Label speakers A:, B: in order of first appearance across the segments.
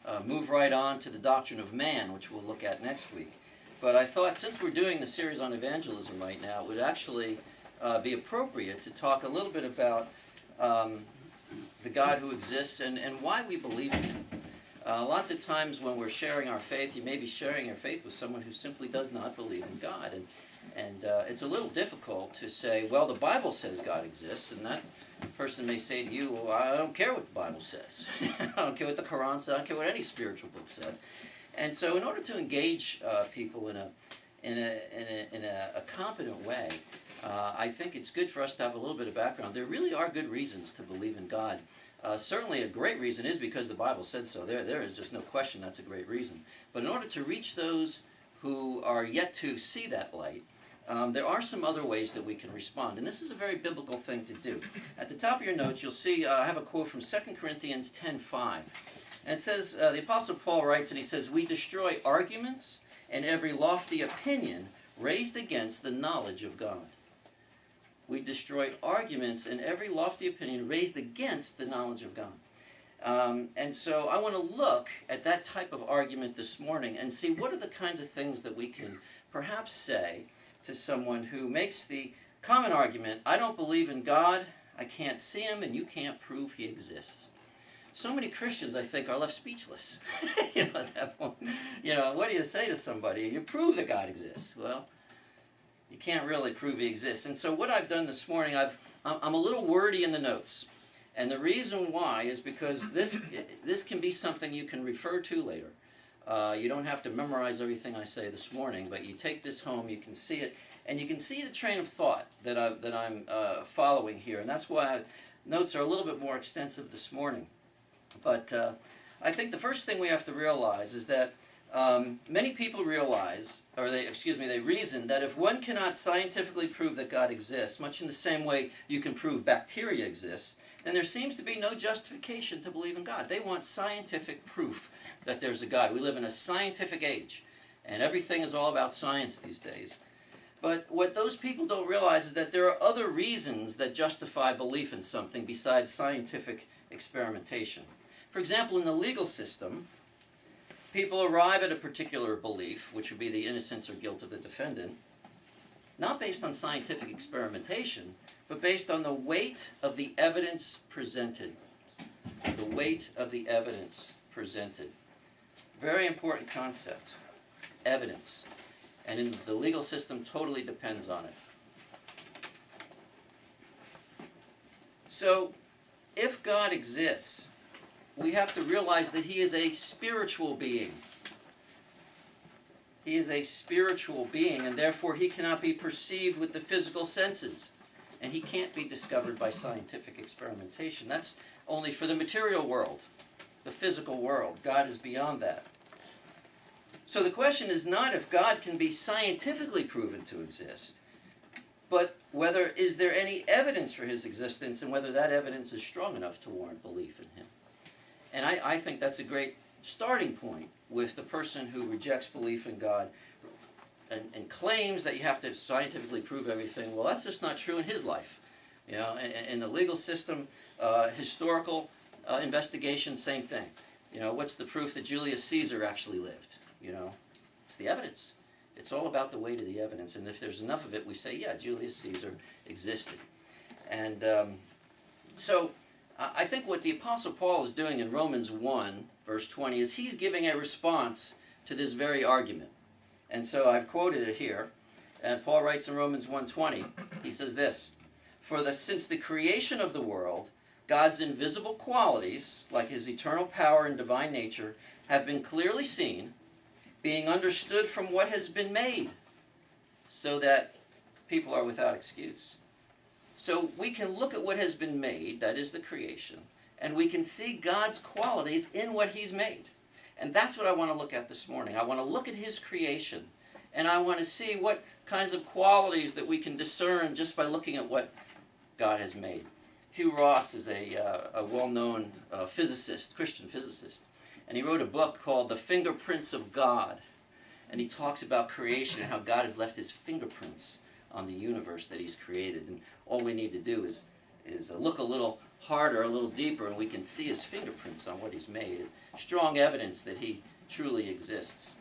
A: would move right on to the doctrine of man, which we'll look at next week. But I thought, since we're doing the series on evangelism right now, it would actually be appropriate to talk a little bit about the God who exists and why we believe in Him. Lots of times when we're sharing our faith, you may be sharing your faith with someone who simply does not believe in God. And it's a little difficult to say, well, the Bible says God exists, and that person may say to you, well, I don't care what the Bible says. I don't care what the Quran says. I don't care what any spiritual book says. And so in order to engage people in a competent way, I think it's good for us to have a little bit of background. There really are good reasons to believe in God. Certainly a great reason is because the Bible said so. There is just no question that's a great reason. But in order to reach those who are yet to see that light, there are some other ways that we can respond. And this is a very biblical thing to do. At the top of your notes, you'll see I have a quote from 2 Corinthians 10:5. And it says, the Apostle Paul writes, and he says, "We destroy arguments and every lofty opinion raised against the knowledge of God." We destroy arguments and every lofty opinion raised against the knowledge of God. And so I want to look at that type of argument this morning and see what are the kinds of things that we can perhaps say to someone who makes the common argument, I don't believe in God, I can't see Him, and you can't prove He exists. So many Christians, I think, are left speechless. At that point, what do you say to somebody? You prove that God exists. Well, you can't really prove He exists. And so what I've done this morning, I'm a little wordy in the notes. And the reason why is because this can be something you can refer to later. You don't have to memorize everything I say this morning, but you take this home, you can see it, and you can see the train of thought that I'm following here. And that's why notes are a little bit more extensive this morning. But I think the first thing we have to realize is that many people realize, or they reason that if one cannot scientifically prove that God exists, much in the same way you can prove bacteria exists, then there seems to be no justification to believe in God. They want scientific proof that there's a God. We live in a scientific age, and everything is all about science these days. But what those people don't realize is that there are other reasons that justify belief in something besides scientific experimentation. For example, in the legal system, people arrive at a particular belief, which would be the innocence or guilt of the defendant, not based on scientific experimentation, but based on the weight of the evidence presented. The weight of the evidence presented. Very important concept. Evidence. And in the legal system, totally depends on it. So, if God exists, we have to realize that He is a spiritual being. He is a spiritual being, and therefore He cannot be perceived with the physical senses. And He can't be discovered by scientific experimentation. That's only for the material world, the physical world. God is beyond that. So the question is not if God can be scientifically proven to exist, but whether is there any evidence for His existence and whether that evidence is strong enough to warrant belief in Him. And I think that's a great starting point with the person who rejects belief in God and claims that you have to scientifically prove everything. Well, that's just not true in his life. In the legal system, historical investigation, same thing. What's the proof that Julius Caesar actually lived? It's the evidence. It's all about the weight of the evidence. And if there's enough of it, we say, yeah, Julius Caesar existed. And so I think what the Apostle Paul is doing in Romans 1, verse 20, is he's giving a response to this very argument. And so I've quoted it here. And Paul writes in Romans 1:20, he says this, since the creation of the world, God's invisible qualities, like His eternal power and divine nature, have been clearly seen, being understood from what has been made, so that people are without excuse. So we can look at what has been made, that is the creation, and we can see God's qualities in what He's made. And that's what I want to look at this morning. I want to look at His creation, and I want to see what kinds of qualities that we can discern just by looking at what God has made. Hugh Ross is a well-known physicist, Christian physicist, and he wrote a book called The Fingerprints of God. And he talks about creation and how God has left His fingerprints on the universe that He's created. And all we need to do is look a little harder, a little deeper, and we can see his fingerprints on what he's made. Strong evidence that he truly exists.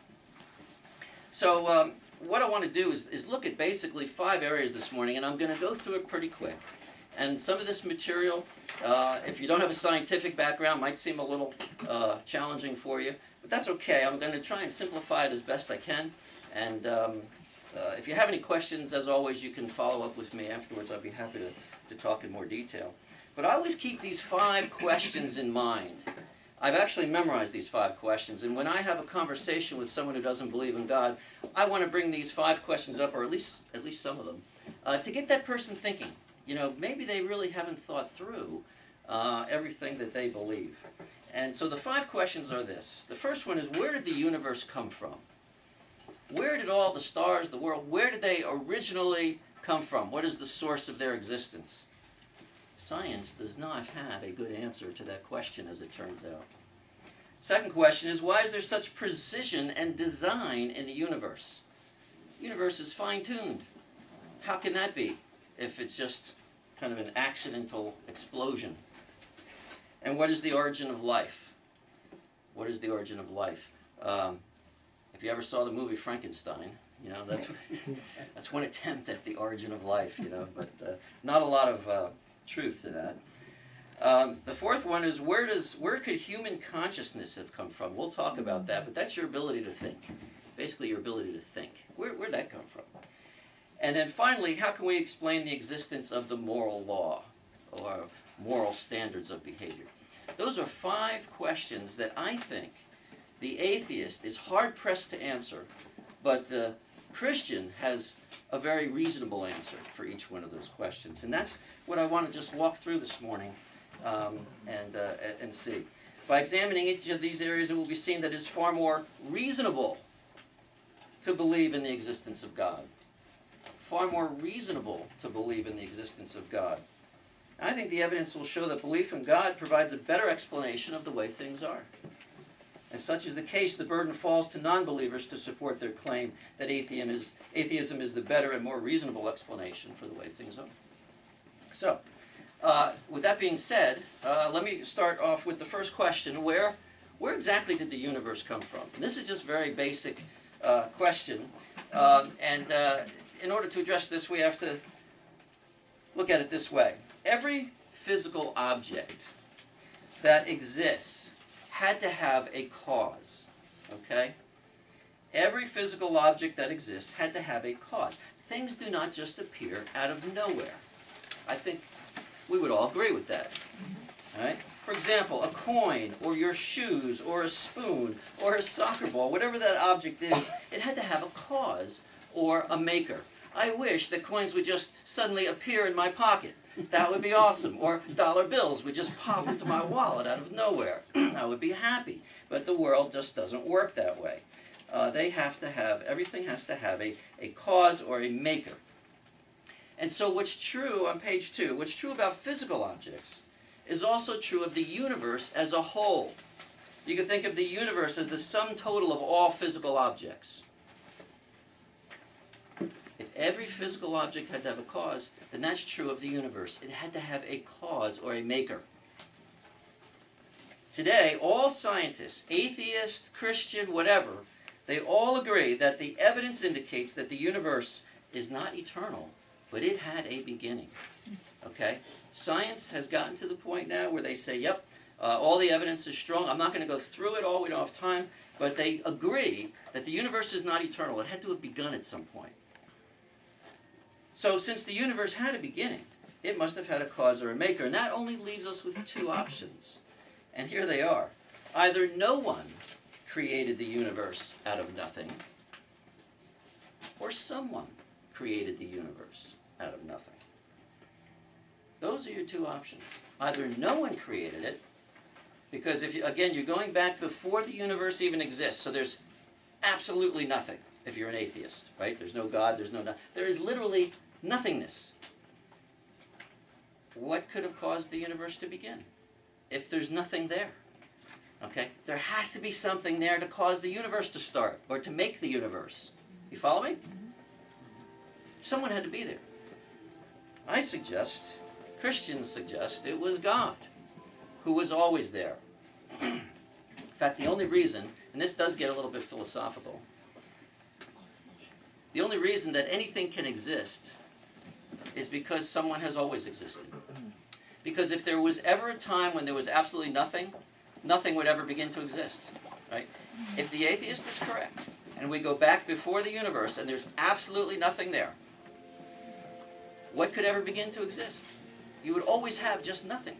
A: So what I want to do is look at basically 5 areas this morning, and I'm going to go through it pretty quick. And some of this material, if you don't have a scientific background, might seem a little challenging for you, but that's okay. I'm going to try and simplify it as best I can. And if you have any questions, as always, you can follow up with me afterwards. I'd be happy to talk in more detail. But I always keep these 5 questions in mind. I've actually memorized these 5 questions, and when I have a conversation with someone who doesn't believe in God, I want to bring these 5 questions up, or at least some of them, to get that person thinking. You know, maybe they really haven't thought through everything that they believe. And so the 5 questions are this. The first one is, where did the universe come from? Where did all the stars, the world, where did they originally come from? What is the source of their existence? Science does not have a good answer to that question, as it turns out. Second question is, why is there such precision and design in the universe? The universe is fine-tuned. How can that be if it's just kind of an accidental explosion? And what is the origin of life? What is the origin of life? If you ever saw the movie Frankenstein, you know, that's one attempt at the origin of life, you know, but not a lot of truth to that. The fourth one is, where could human consciousness have come from? We'll talk about that, but that's your ability to think. Basically, your ability to think. Where'd that come from? And then finally, how can we explain the existence of the moral law, or moral standards of behavior? Those are 5 questions that I think the atheist is hard-pressed to answer, but the Christian has a very reasonable answer for each one of those questions. And that's what I want to just walk through this morning and see. By examining each of these areas, it will be seen that it is far more reasonable to believe in the existence of God. Far more reasonable to believe in the existence of God. I think the evidence will show that belief in God provides a better explanation of the way things are. As such is the case, the burden falls to non-believers to support their claim that atheism is the better and more reasonable explanation for the way things are. So, with that being said, let me start off with the first question. Where exactly did the universe come from? And this is just a very basic question. In order to address this, we have to look at it this way. Every physical object that exists had to have a cause, okay? Every physical object that exists had to have a cause. Things do not just appear out of nowhere. I think we would all agree with that, all right? For example, a coin, or your shoes, or a spoon, or a soccer ball, whatever that object is, it had to have a cause or a maker. I wish that coins would just suddenly appear in my pocket. That would be awesome. Or dollar bills would just pop into my wallet out of nowhere. I would be happy. But the world just doesn't work that way. Everything has to have a cause or a maker. And so what's true on page 2, what's true about physical objects is also true of the universe as a whole. You can think of the universe as the sum total of all physical objects. If every physical object had to have a cause, then that's true of the universe. It had to have a cause or a maker. Today, all scientists, atheist, Christian, whatever, they all agree that the evidence indicates that the universe is not eternal, but it had a beginning. Okay? Science has gotten to the point now where they say, yep, all the evidence is strong. I'm not going to go through it all. We don't have time. But they agree that the universe is not eternal. It had to have begun at some point. So since the universe had a beginning, it must have had a cause or a maker. And that only leaves us with 2 options. And here they are. Either no one created the universe out of nothing, or someone created the universe out of nothing. Those are your 2 options. Either no one created it, because again, you're going back before the universe even exists, so there's absolutely nothing. If you're an atheist, right? There's no God, there is literally nothingness. What could have caused the universe to begin? If there's nothing there, okay? There has to be something there to cause the universe to start, or to make the universe. You follow me? Someone had to be there. I suggest Christians suggest it was God who was always there. In fact, the only reason, and this does get a little bit philosophical, the only reason that anything can exist is because someone has always existed. Because if there was ever a time when there was absolutely nothing, nothing would ever begin to exist, right? If the atheist is correct, and we go back before the universe and there's absolutely nothing there, what could ever begin to exist? You would always have just nothing,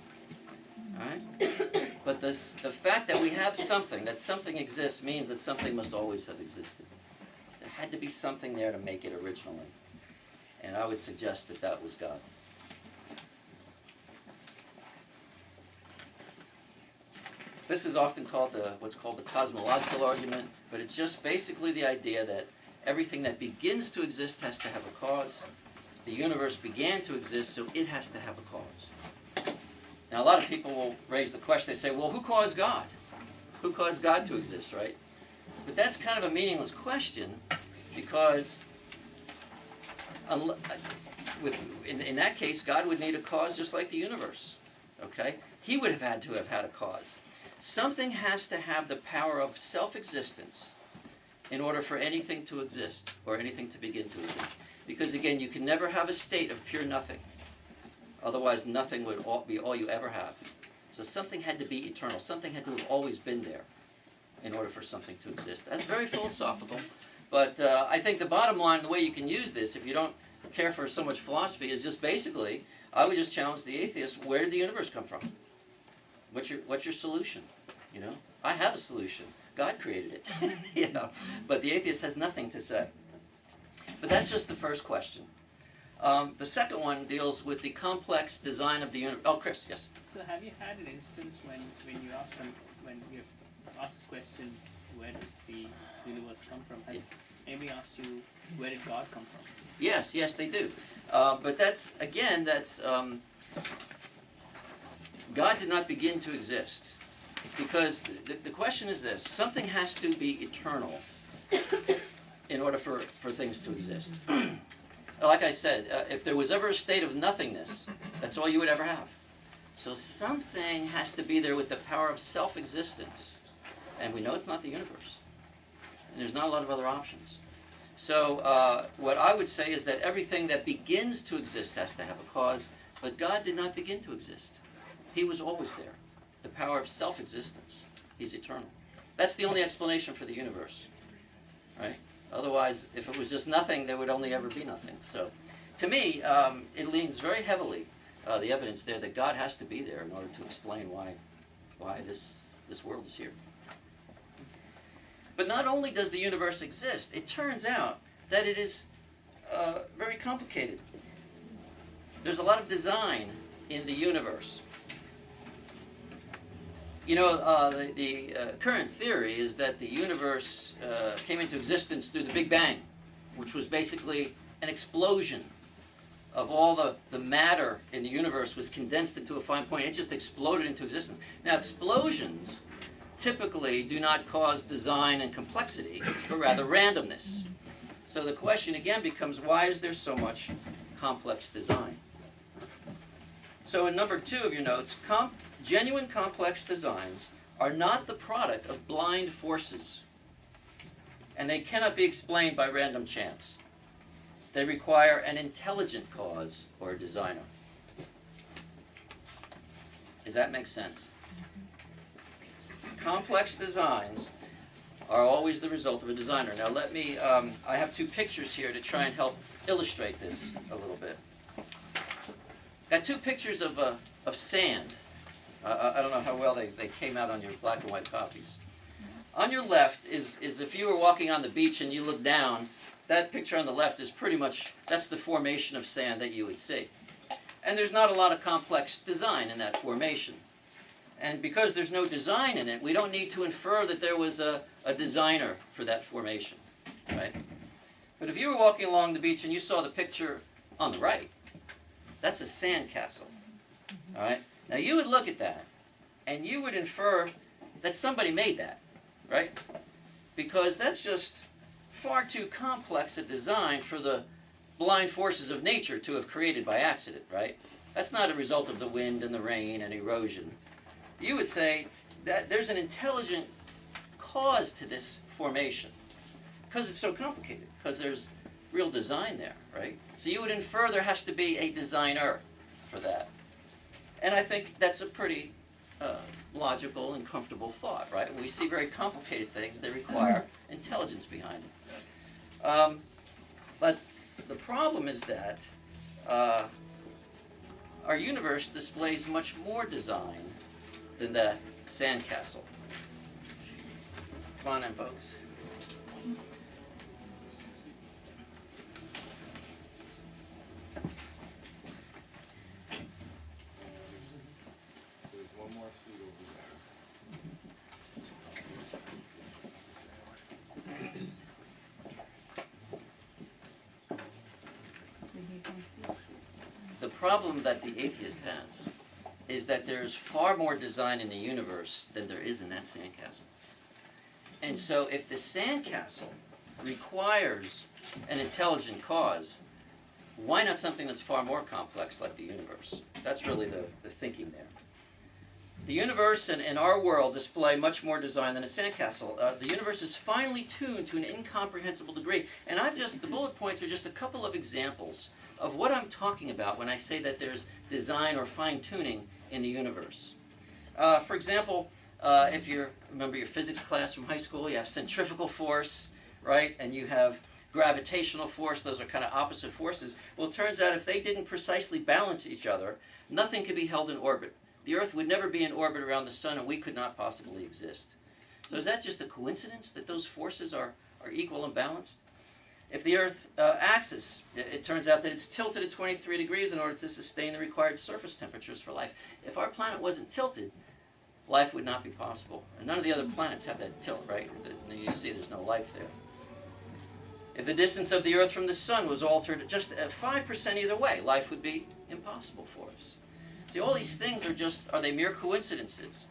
A: all right? But the fact that we have something, that something exists, means that something must always have existed. There had to be something there to make it originally. And I would suggest that that was God. This is often called what's called the cosmological argument, but it's just basically the idea that everything that begins to exist has to have a cause. The universe began to exist, so it has to have a cause. Now, a lot of people will raise the question, they say, well, who caused God? Who caused God to exist, right? But that's kind of a meaningless question, because in that case, God would need a cause just like the universe, okay? He would have had a cause. Something has to have the power of self-existence in order for anything to exist, or anything to begin to exist. Because again, you can never have a state of pure nothing. Otherwise, nothing would be all you ever have. So something had to be eternal. Something had to have always been there in order for something to exist. That's very philosophical. But I think the bottom line, the way you can use this, if you don't care for so much philosophy, is just basically, I would just challenge the atheist, where did the universe come from? What's your solution? You know, I have a solution. God created it. You know, but the atheist has nothing to say. But that's just the first question. The second one deals with the complex design of the universe. Oh, Chris, yes.
B: So, have you had an instance when you ask this question, where does the universe come from? Has anybody asked you, where did God come from?
A: Yes, they do. But that's God did not begin to exist. Because the question is this: something has to be eternal in order for things to exist. Like I said, if there was ever a state of nothingness, that's all you would ever have. So something has to be there with the power of self-existence. And we know it's not the universe. And there's not a lot of other options. So what I would say is that everything that begins to exist has to have a cause, but God did not begin to exist. He was always there. The power of self-existence. He's eternal. That's the only explanation for the universe. Right? Otherwise, if it was just nothing, there would only ever be nothing. So, to me, it leans very heavily, the evidence there, that God has to be there in order to explain why this world is here. But not only does the universe exist, it turns out that it is very complicated. There's a lot of design in the universe. You know, the current theory is that the universe came into existence through the Big Bang, which was basically an explosion of all the matter in the universe was condensed into a fine point. It just exploded into existence. Now, explosions typically do not cause design and complexity, but rather randomness. So the question again becomes, why is there so much complex design? So in number 2 of your notes, genuine complex designs are not the product of blind forces, and they cannot be explained by random chance. They require an intelligent cause or designer. Does that make sense? Complex designs are always the result of a designer. Now let me, I have 2 pictures here to try and help illustrate this a little bit. Got 2 pictures of sand. I don't know how well they came out on your black and white copies. On your left is if you were walking on the beach and you look down, that picture on the left is pretty much, that's the formation of sand that you would see. And there's not a lot of complex design in that formation. And because there's no design in it, we don't need to infer that there was a designer for that formation, right? But if you were walking along the beach and you saw the picture on the right, that's a sand castle, all right? Now you would look at that, and you would infer that somebody made that, right? Because that's just far too complex a design for the blind forces of nature to have created by accident, right? That's not a result of the wind and the rain and erosion. You would say that there's an intelligent cause to this formation because it's so complicated, because there's real design there, right? So you would infer there has to be a designer for that. And I think that's a pretty logical and comfortable thought, right? When we see very complicated things, they require intelligence behind them. But the problem is that our universe displays much more design than the sandcastle. Come on in, folks.
C: There's one more seat over
A: The problem that the atheist has is that there's far more design in the universe than there is in that sandcastle. And so if the sandcastle requires an intelligent cause, why not something that's far more complex like the universe? That's really the thinking there. The universe and our world display much more design than a sandcastle. The universe is finely tuned to an incomprehensible degree. And the bullet points are just a couple of examples of what I'm talking about when I say that there's design or fine-tuning in the universe. For example, if you remember your physics class from high school, you have centrifugal force, right? And you have gravitational force. Those are kind of opposite forces. Well, it turns out if they didn't precisely balance each other, nothing could be held in orbit. The Earth would never be in orbit around the sun, and we could not possibly exist. So is that just a coincidence that those forces are equal and balanced? If the Earth axis, it turns out that it's tilted at 23 degrees in order to sustain the required surface temperatures for life. If our planet wasn't tilted, life would not be possible. And none of the other planets have that tilt, right? You see there's no life there. If the distance of the Earth from the sun was altered just 5% either way, life would be impossible for us. See, all these things are they mere coincidences?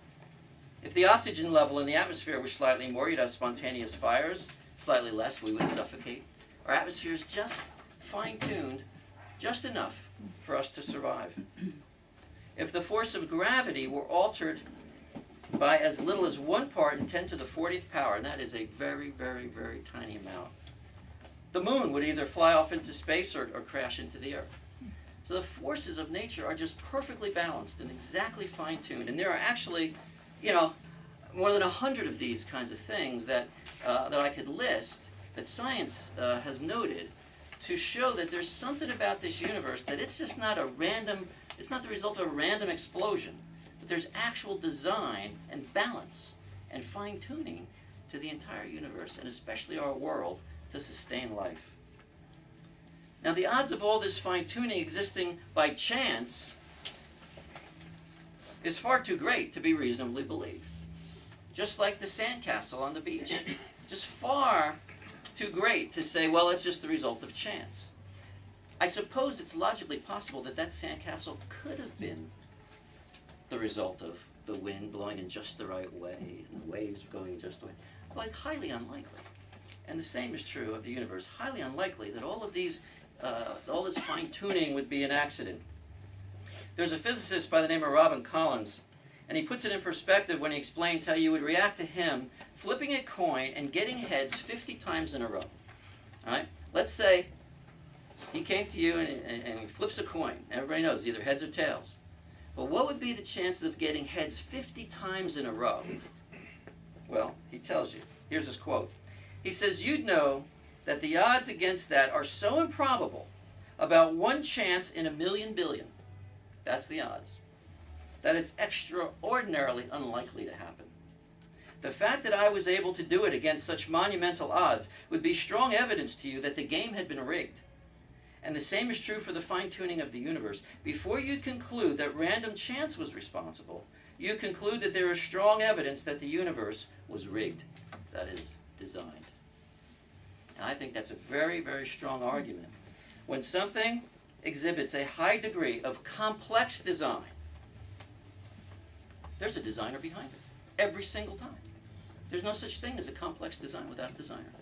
A: If the oxygen level in the atmosphere was slightly more, you'd have spontaneous fires. Slightly less, we would suffocate. Our atmosphere is just fine-tuned, just enough for us to survive. If the force of gravity were altered by as little as 1 part in 10 to the 40th power, and that is a very, very, very tiny amount, the moon would either fly off into space or crash into the Earth. So the forces of nature are just perfectly balanced and exactly fine-tuned. And there are actually, more than 100 of these kinds of things that I could list that science has noted to show that there's something about this universe that it's just not it's not the result of a random explosion, but there's actual design and balance and fine-tuning to the entire universe, and especially our world, to sustain life. Now, the odds of all this fine-tuning existing by chance is far too great to be reasonably believed. Just like the sandcastle on the beach. Just far too great to say, well, it's just the result of chance. I suppose it's logically possible that that sandcastle could have been the result of the wind blowing in just the right way and the waves going just the way, but highly unlikely. And the same is true of the universe. Highly unlikely that all this fine-tuning would be an accident. There's a physicist by the name of Robin Collins, and he puts it in perspective when he explains how you would react to him flipping a coin and getting heads 50 times in a row. All right? Let's say he came to you and he flips a coin. Everybody knows either heads or tails. But what would be the chances of getting heads 50 times in a row? Well, he tells you. Here's his quote. He says, you'd know that the odds against that are so improbable, about 1 chance in 1,000,000 billion, that's the odds, that it's extraordinarily unlikely to happen. The fact that I was able to do it against such monumental odds would be strong evidence to you that the game had been rigged. And the same is true for the fine-tuning of the universe. Before you conclude that random chance was responsible, you conclude that there is strong evidence that the universe was rigged, that is, designed. And I think that's a very, very strong argument. When something exhibits a high degree of complex design, there's a designer behind it, every single time. There's no such thing as a complex design without a designer.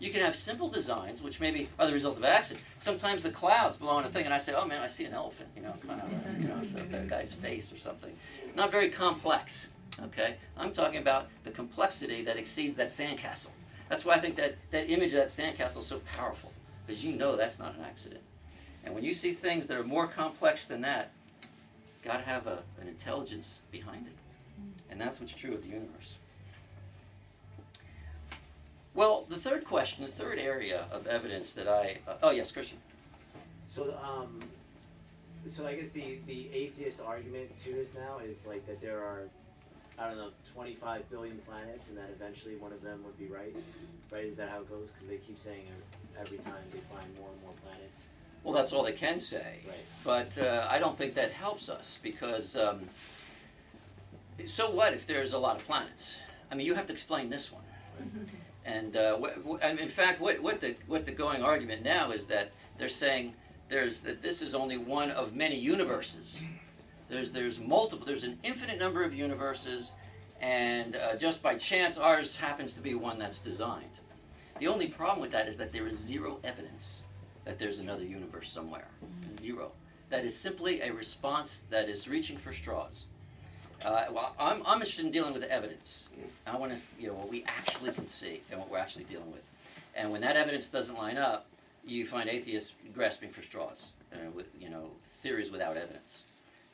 A: You can have simple designs, which maybe are the result of accident. Sometimes the clouds blow on a thing, and I say, oh man, I see an elephant, kind of, it's that guy's face or something. Not very complex, okay? I'm talking about the complexity that exceeds that sandcastle. That's why I think that image of that sandcastle is so powerful, because that's not an accident. And when you see things that are more complex than that, got to have an intelligence behind it. And that's what's true of the universe. Well, the third question, the third area of evidence that oh yes, Christian.
C: So, so I guess the atheist argument to this now is like that there are, 25 billion planets, and that eventually one of them would be right. Right? Is that how it goes? Because they keep saying every time they find more and more planets.
A: Well, that's all they can say.
C: Right.
A: But I don't think that helps us because. So what if there's a lot of planets? I mean, you have to explain this one. And in fact, what the going argument now is that they're saying that this is only one of many universes. There's multiple. There's an infinite number of universes, and just by chance, ours happens to be one that's designed. The only problem with that is that there is zero evidence that there's another universe somewhere. Zero. That is simply a response that is reaching for straws. Well, I'm interested in dealing with the evidence. I want to, what we actually can see and what we're actually dealing with. And when that evidence doesn't line up, you find atheists grasping for straws, with theories without evidence,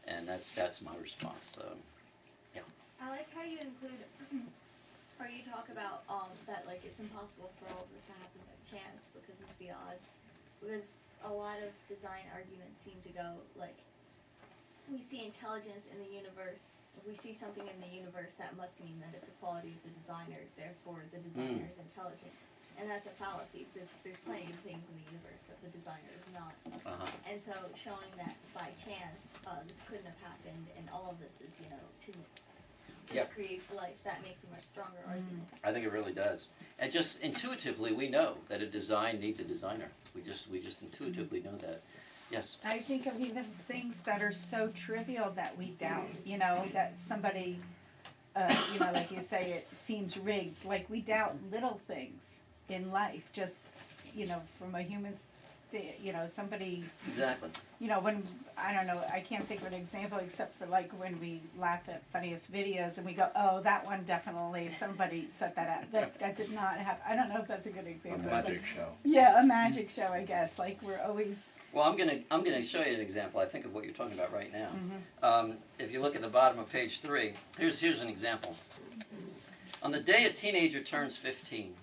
A: and that's my response. Yeah.
D: I like how you include, or you talk about that like it's impossible for all of this to happen by chance because of the odds, because a lot of design arguments seem to go like we see intelligence in the universe. If we see something in the universe, that must mean that it's a quality of the designer, therefore the designer is intelligent. And that's a fallacy, because there's plenty of things in the universe that the designer is not. And so showing that by chance, this couldn't have happened, and all of this is, this creates life, that makes a much stronger argument.
A: I think it really does. And just intuitively, we know that a design needs a designer. We just intuitively know that. Yes.
E: I think of even things that are so trivial that we doubt, that somebody, like you say, it seems rigged. Like we doubt little things in life, just, from a human, somebody.
A: Exactly.
E: When, I don't know, I can't think of an example except for like when we laugh at funniest videos and we go, oh, that one definitely, somebody set that up. That did not happen. I don't know if that's a good example.
F: A magic show.
E: Yeah, a magic show, I guess. Like we're always.
A: Well, I'm gonna show you an example. I think of what you're talking about right now. If you look at the bottom of page 3, here's an example. On the day a teenager turns 15,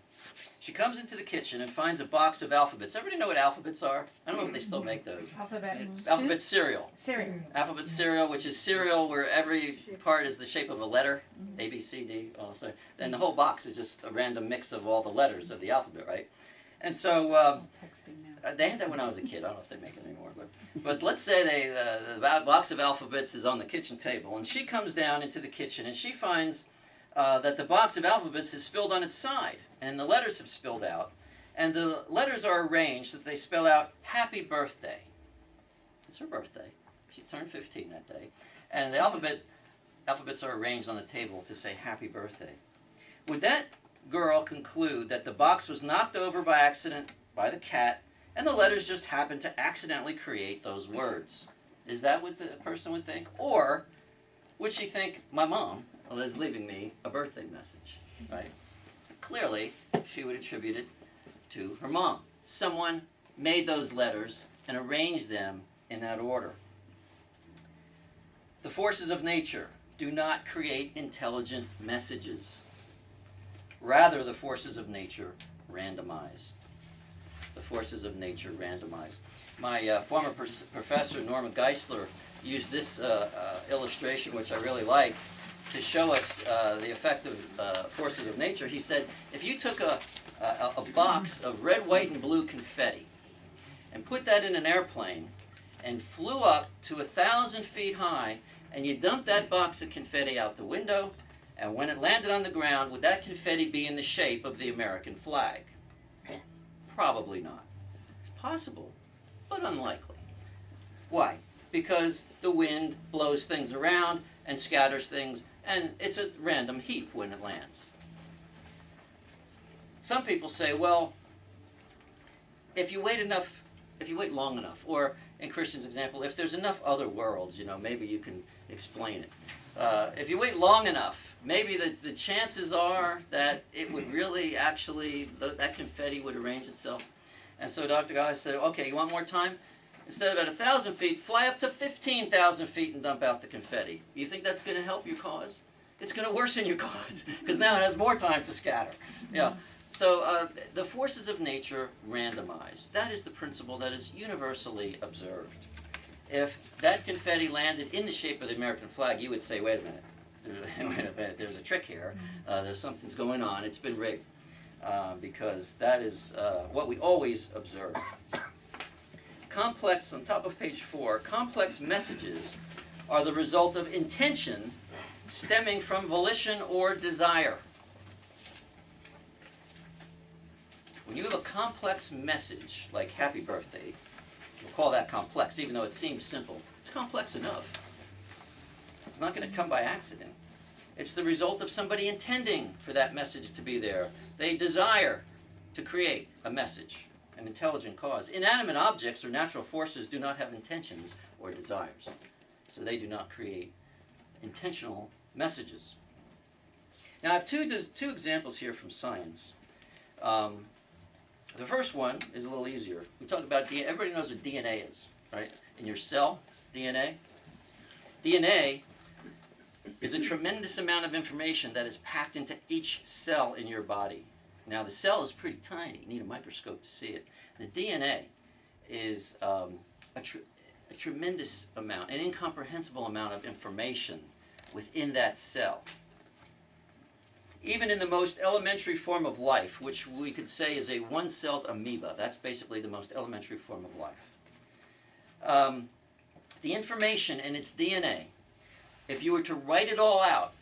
A: she comes into the kitchen and finds a box of alphabets. Everybody know what alphabets are? I don't know if they still make those. Alphabet cereal.
E: Cereal.
A: Alphabet cereal, which is cereal where every part is the shape of a letter, A, B, C, D, and the whole box is just a random mix of all the letters of the alphabet, right? And so they had that when I was a kid. I don't know if they make it anymore, but let's say the box of alphabets is on the kitchen table, and she comes down into the kitchen and she finds that the box of alphabets has spilled on its side, and the letters have spilled out, and the letters are arranged so that they spell out "Happy Birthday." It's her birthday. She turned 15 that day, and the alphabets are arranged on the table to say "Happy Birthday." Would that girl conclude that the box was knocked over by accident by the cat, and the letters just happened to accidentally create those words? Is that what the person would think? Or would she think, my mom is leaving me a birthday message, right? Clearly, she would attribute it to her mom. Someone made those letters and arranged them in that order. The forces of nature do not create intelligent messages. Rather, the forces of nature randomize. The forces of nature randomize. My former professor, Norma Geisler, used this illustration, which I really like, to show us the effect of forces of nature. He said, if you took a box of red, white, and blue confetti and put that in an airplane and flew up to 1,000 feet high, and you dumped that box of confetti out the window, and when it landed on the ground, would that confetti be in the shape of the American flag? Probably not. It's possible, but unlikely. Why? Because the wind blows things around and scatters things, and it's a random heap when it lands. Some people say, well, if you wait long enough, or in Christian's example, if there's enough other worlds, maybe you can explain it. If you wait long enough, maybe the chances are that it would really actually, that confetti would arrange itself. And so Dr. Guy said, okay, you want more time? Instead of at 1,000 feet, fly up to 15,000 feet and dump out the confetti. You think that's going to help your cause? It's going to worsen your cause, because now it has more time to scatter. Yeah. So the forces of nature randomize. That is the principle that is universally observed. If that confetti landed in the shape of the American flag, you would say, wait a minute, there's a trick here. There's something's going on. It's been rigged. Because that is what we always observe. Complex, on top of page 4, complex messages are the result of intention stemming from volition or desire. When you have a complex message, like happy birthday, we'll call that complex, even though it seems simple. It's complex enough. It's not going to come by accident. It's the result of somebody intending for that message to be there. They desire to create a message, an intelligent cause. Inanimate objects or natural forces do not have intentions or desires, so they do not create intentional messages. Now I have two examples here from science. The first one is a little easier. We talk about DNA. Everybody knows what DNA is, right? In your cell, DNA. DNA is a tremendous amount of information that is packed into each cell in your body. Now the cell is pretty tiny. You need a microscope to see it. The DNA is a tremendous amount, an incomprehensible amount of information within that cell. Even in the most elementary form of life, which we could say is a one-celled amoeba, that's basically the most elementary form of life. The information in its DNA, if you were to write it all out,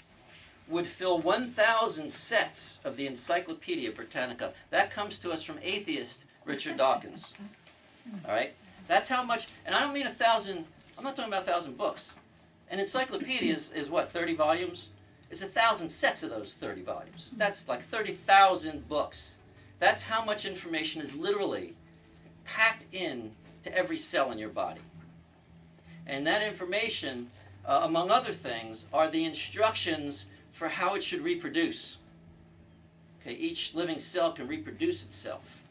A: would fill 1,000 sets of the Encyclopedia Britannica. That comes to us from atheist Richard Dawkins. All right? That's how much, and I don't mean 1,000, I'm not talking about 1,000 books. An encyclopedia is what, 30 volumes? It's 1,000 sets of those 30 volumes. That's like 30,000 books. That's how much information is literally packed in to every cell in your body. And that information, among other things, are the instructions for how it should reproduce. Okay, each living cell can reproduce itself.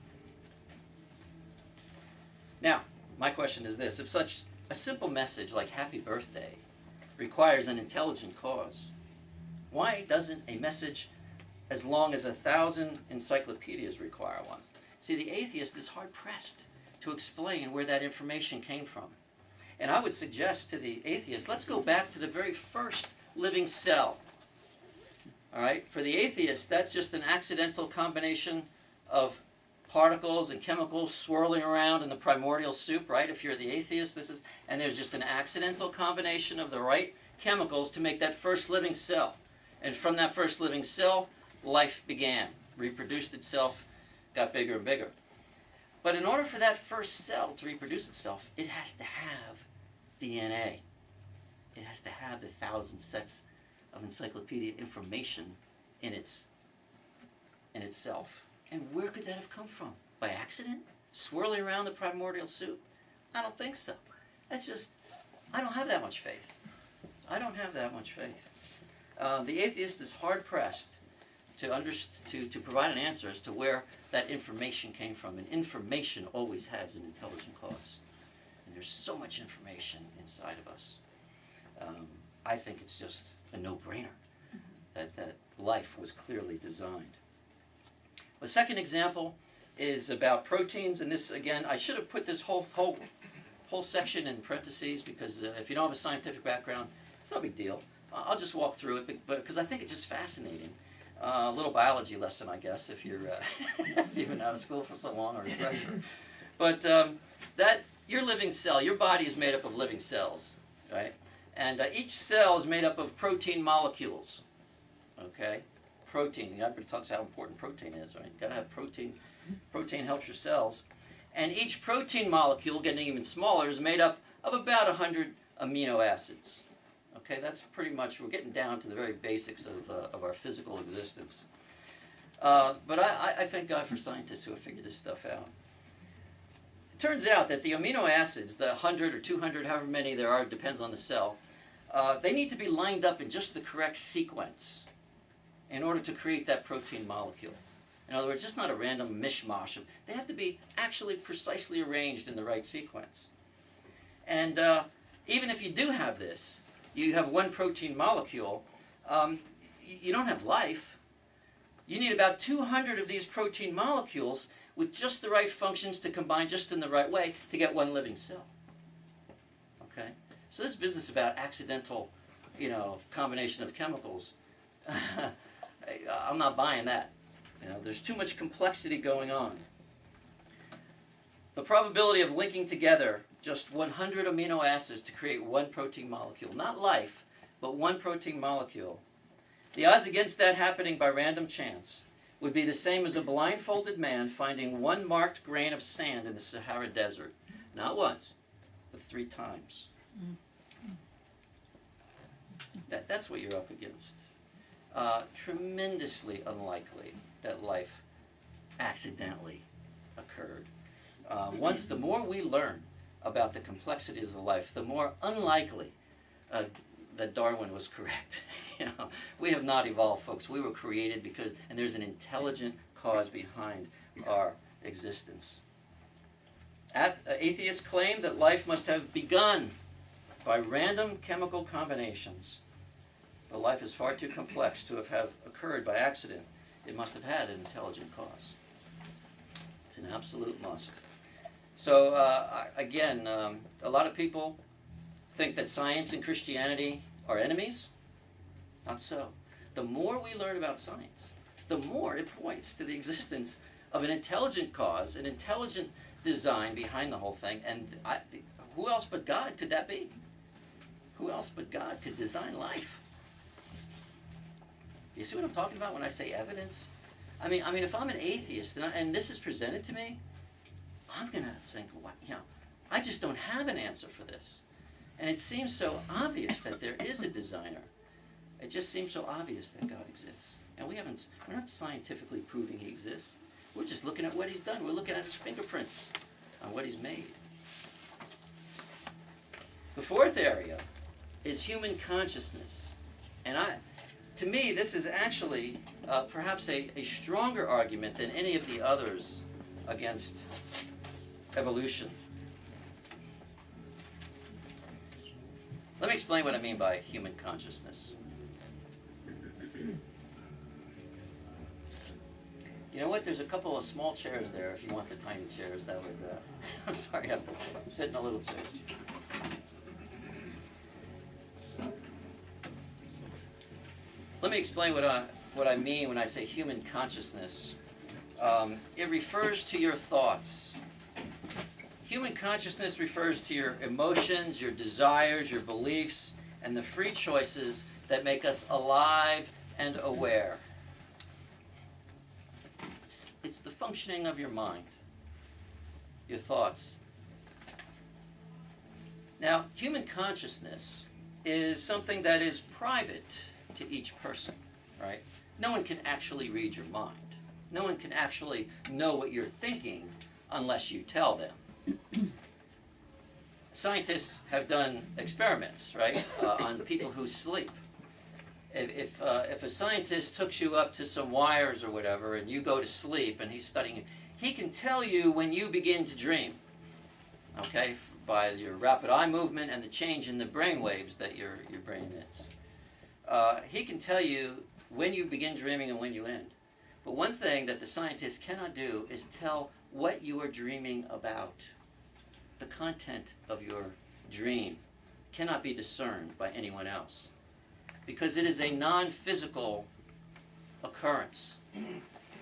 A: Now, my question is this: if such a simple message like happy birthday requires an intelligent cause, why doesn't a message as long as 1,000 encyclopedias require one? See, the atheist is hard-pressed to explain where that information came from. And I would suggest to the atheist, let's go back to the very first living cell. All right? For the atheist, that's just an accidental combination of particles and chemicals swirling around in the primordial soup, right? If you're the atheist, and there's just an accidental combination of the right chemicals to make that first living cell. And from that first living cell, life began, reproduced itself, got bigger and bigger. But in order for that first cell to reproduce itself, it has to have DNA. It has to have the 1,000 sets of encyclopedia information in itself. And where could that have come from? By accident? Swirling around the primordial soup? I don't think so. That's just, I don't have that much faith. I don't have that much faith. The atheist is hard-pressed to provide an answer as to where that information came from. And information always has an intelligent cause. And there's so much information inside of us. I think it's just a no-brainer that life was clearly designed. The second example is about proteins, and this, again, I should have put this whole section in parentheses, because if you don't have a scientific background, it's no big deal. I'll just walk through it, because I think it's just fascinating. A little biology lesson, I guess, if you're you've been out of school for so long, or a refresher. But that your living cell, your body is made up of living cells, right? And each cell is made up of protein molecules. Okay, protein. Everybody talks how important protein is, right? You've got to have protein. Protein helps your cells, and each protein molecule, getting even smaller, is made up of about 100 amino acids. Okay, that's pretty much, we're getting down to the very basics of our physical existence. But I thank God for scientists who have figured this stuff out. turns out that the amino acids, the 100 or 200, however many there are, depends on the cell, they need to be lined up in just the correct sequence in order to create that protein molecule. In other words, just not a random mishmash. They have to be actually precisely arranged in the right sequence. And even if you do have this, you have one protein molecule, you don't have life. You need about 200 of these protein molecules with just the right functions to combine just in the right way to get one living cell. Okay? So this business about accidental, combination of chemicals, I'm not buying that. There's too much complexity going on. The probability of linking together just 100 amino acids to create one protein molecule, not life, but one protein molecule. The odds against that happening by random chance would be the same as a blindfolded man finding one marked grain of sand in the Sahara Desert. Not once, but 3 times. That's what you're up against. Tremendously unlikely that life accidentally occurred. The more we learn about the complexities of life, the more unlikely that Darwin was correct. We have not evolved, folks. We were created and there's an intelligent cause behind our existence. Atheists claim that life must have begun by random chemical combinations. But life is far too complex to have occurred by accident. It must have had an intelligent cause. It's an absolute must. So, again, a lot of people think that science and Christianity are enemies. Not so. The more we learn about science, the more it points to the existence of an intelligent cause, an intelligent design behind the whole thing. And who else but God could that be? Who else but God could design life? You see what I'm talking about when I say evidence? I mean, if I'm an atheist and this is presented to me, I'm going to think, I just don't have an answer for this. And it seems so obvious that there is a designer. It just seems so obvious that God exists. And we're not scientifically proving he exists. We're just looking at what he's done. We're looking at his fingerprints on what he's made. The fourth area is human consciousness. And to me, this is actually perhaps a stronger argument than any of the others against evolution. Let me explain what I mean by human consciousness. You know what? There's a couple of small chairs there. If you want the tiny chairs, that would... I'm sorry, I'm sitting in a little chair. Let me explain what I mean when I say human consciousness. It refers to your thoughts. Human consciousness refers to your emotions, your desires, your beliefs, and the free choices that make us alive and aware. It's the functioning of your mind, your thoughts. Now, human consciousness is something that is private to each person, right? No one can actually read your mind. No one can actually know what you're thinking unless you tell them. Scientists have done experiments, right, on people who sleep. If a scientist hooks you up to some wires or whatever and you go to sleep and he's studying, he can tell you when you begin to dream, okay, by your rapid eye movement and the change in the brain waves that your brain emits. He can tell you when you begin dreaming and when you end. But one thing that the scientist cannot do is tell what you are dreaming about. The content of your dream cannot be discerned by anyone else because it is a non-physical occurrence.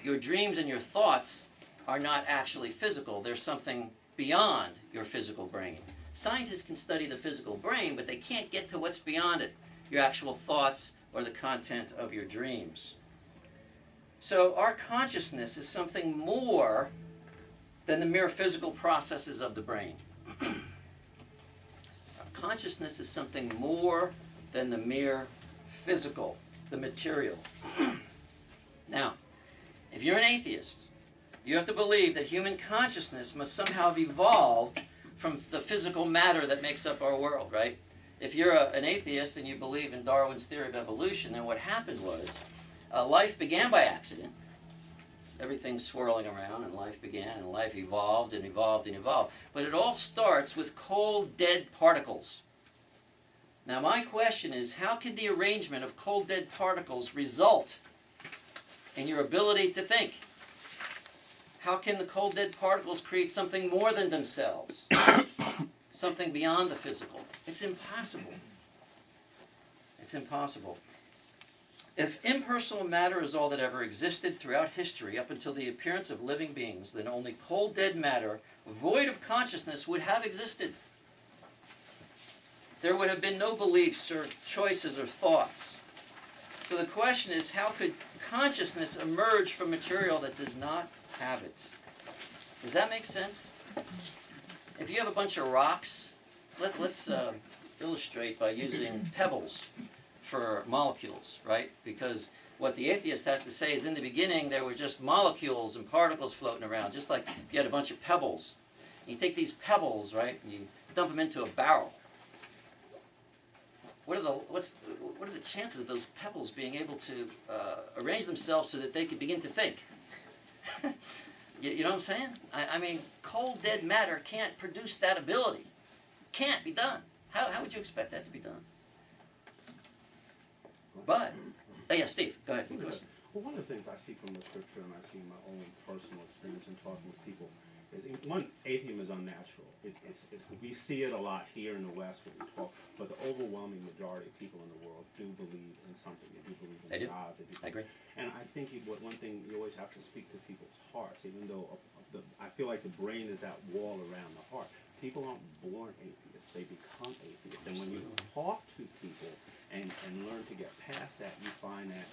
A: Your dreams and your thoughts are not actually physical. They're something beyond your physical brain. Scientists can study the physical brain, but they can't get to what's beyond it, your actual thoughts or the content of your dreams. So our consciousness is something more than the mere physical processes of the brain. Our consciousness is something more than the mere physical, the material. Now, if you're an atheist, You have to believe that human consciousness must somehow have evolved from the physical matter that makes up our world, right? If you're an atheist and you believe in Darwin's theory of evolution, then what happened was life began by accident. Everything's swirling around, and life began, and life evolved and evolved and evolved. But it all starts with cold, dead particles. Now, my question is, how can the arrangement of cold, dead particles result in your ability to think? How can the cold, dead particles create something more than themselves? Something beyond the physical? It's impossible. It's impossible. If impersonal matter is all that ever existed throughout history up until the appearance of living beings, then only cold, dead matter, void of consciousness, would have existed. There would have been no beliefs or choices or thoughts. So the question is, how could consciousness emerge from material that does not have it? Does that make sense? If you have a bunch of rocks, let's illustrate by using pebbles for molecules, right? Because what the atheist has to say is, in the beginning there were just molecules and particles floating around, just like if you had a bunch of pebbles. And you take these pebbles, right, and you dump them into a barrel. What are the chances of those pebbles being able to arrange themselves so that they could begin to think? You know what I'm saying? I mean, cold, dead matter can't produce that ability. Can't be done. How would you expect that to be done? But, yeah, Steve, go ahead.
F: Well, one of the things I see from the scripture, and I see in my own personal experience in talking with people, is one, atheism is unnatural. We see it a lot here in the West when we talk, but the overwhelming majority of people in the world do believe in something. They do believe in God. They do. I
A: agree.
F: And I think one thing you always have to speak to people's hearts, even though I feel like the brain is that wall around the heart. People aren't born atheists; they become atheists. And when you talk to people and learn to get past that, you find that,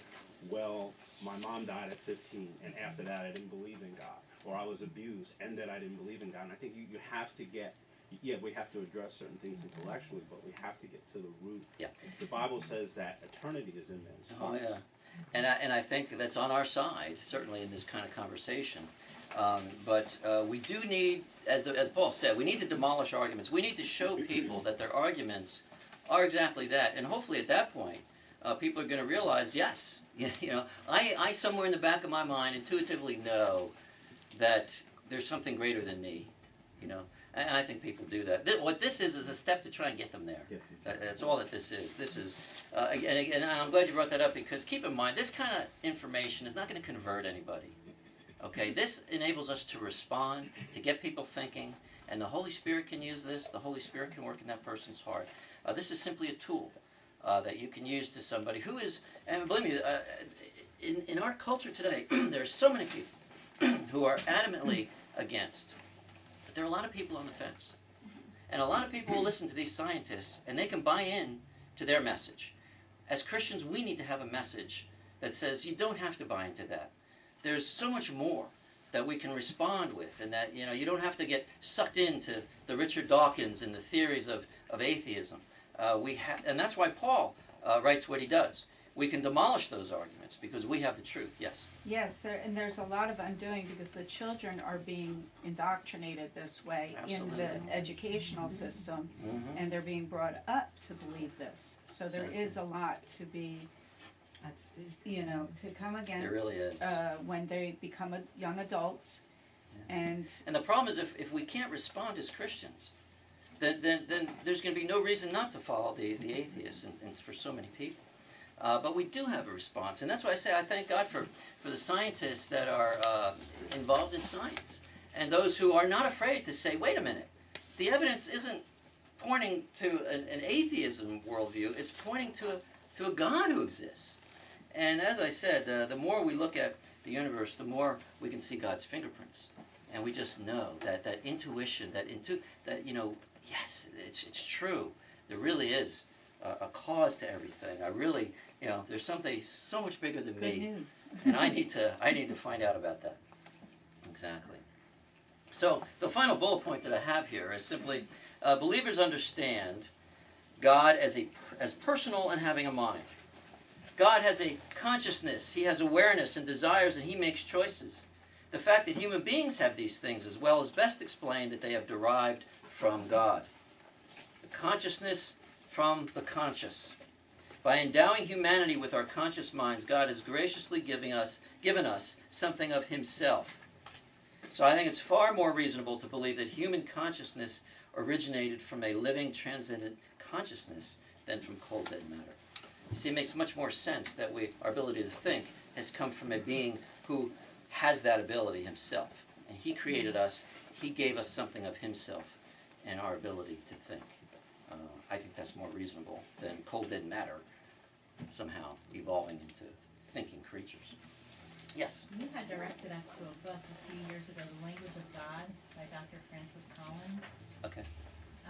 F: well, my mom died at 15, and after that I didn't believe in God, or I was abused, and then I didn't believe in God. And I think you have to get, we have to address certain things intellectually, but we have to get to the root.
A: Yeah.
F: The Bible says that eternity is in men's hearts.
A: Oh, yeah. And I think that's on our side, certainly in this kind of conversation. But we do need, as Paul said, we need to demolish arguments. We need to show people that their arguments are exactly that. And hopefully at that point, people are going to realize, yes, I somewhere in the back of my mind intuitively know that there's something greater than me, And I think people do that. What this is a step to try and get them there. That's all that this is. This is, and I'm glad you brought that up, because keep in mind, this kind of information is not going to convert anybody. Okay, this enables us to respond, to get people thinking, and the Holy Spirit can use this. The Holy Spirit can work in that person's heart. This is simply a tool that you can use to somebody who is, and believe me, in our culture today, there are so many people who are adamantly against. But there are a lot of people on the fence. And a lot of people will listen to these scientists, and they can buy in to their message. As Christians, we need to have a message that says you don't have to buy into that. There's so much more that we can respond with, and that you don't have to get sucked into the Richard Dawkins and the theories of atheism. And that's why Paul writes what he does. We can demolish those arguments because we have the truth. Yes?
E: Yes, and there's a lot of undoing because the children are being indoctrinated this way.
A: Absolutely.
E: In the educational system,
A: Mm-hmm.
E: and they're being brought up to believe this. So there
A: Exactly.
E: is a lot to be, to come against.
A: There really is.
E: When they become young adults, and
A: And the problem is if we can't respond as Christians, then there's going to be no reason not to follow the atheists, and for so many people. But we do have a response, and that's why I say I thank God for the scientists that are involved in science, and those who are not afraid to say, wait a minute, the evidence isn't pointing to an atheism worldview, it's pointing to a God who exists. And as I said, the more we look at the universe, the more we can see God's fingerprints. And we just know that intuition, yes, it's true. There really is a cause to everything. I really, there's something so much bigger than
E: good
A: me,
E: news.
A: and I need to find out about that. Exactly. So the final bullet point that I have here is simply, believers understand God as personal and having a mind. God has a consciousness. He has awareness and desires, and He makes choices. The fact that human beings have these things as well is best explained that they have derived from God. The consciousness from the conscious. By endowing humanity with our conscious minds, God has graciously given us something of himself. So I think it's far more reasonable to believe that human consciousness originated from a living, transcendent consciousness than from cold, dead matter. You see, it makes much more sense that our ability to think has come from a being who has that ability himself. And he created us, he gave us something of himself and our ability to think. I think that's more reasonable than cold, dead matter somehow evolving into thinking creatures. Yes?
G: You had directed us to a book a few years ago, The Language of God by Dr. Francis Collins.
A: Okay.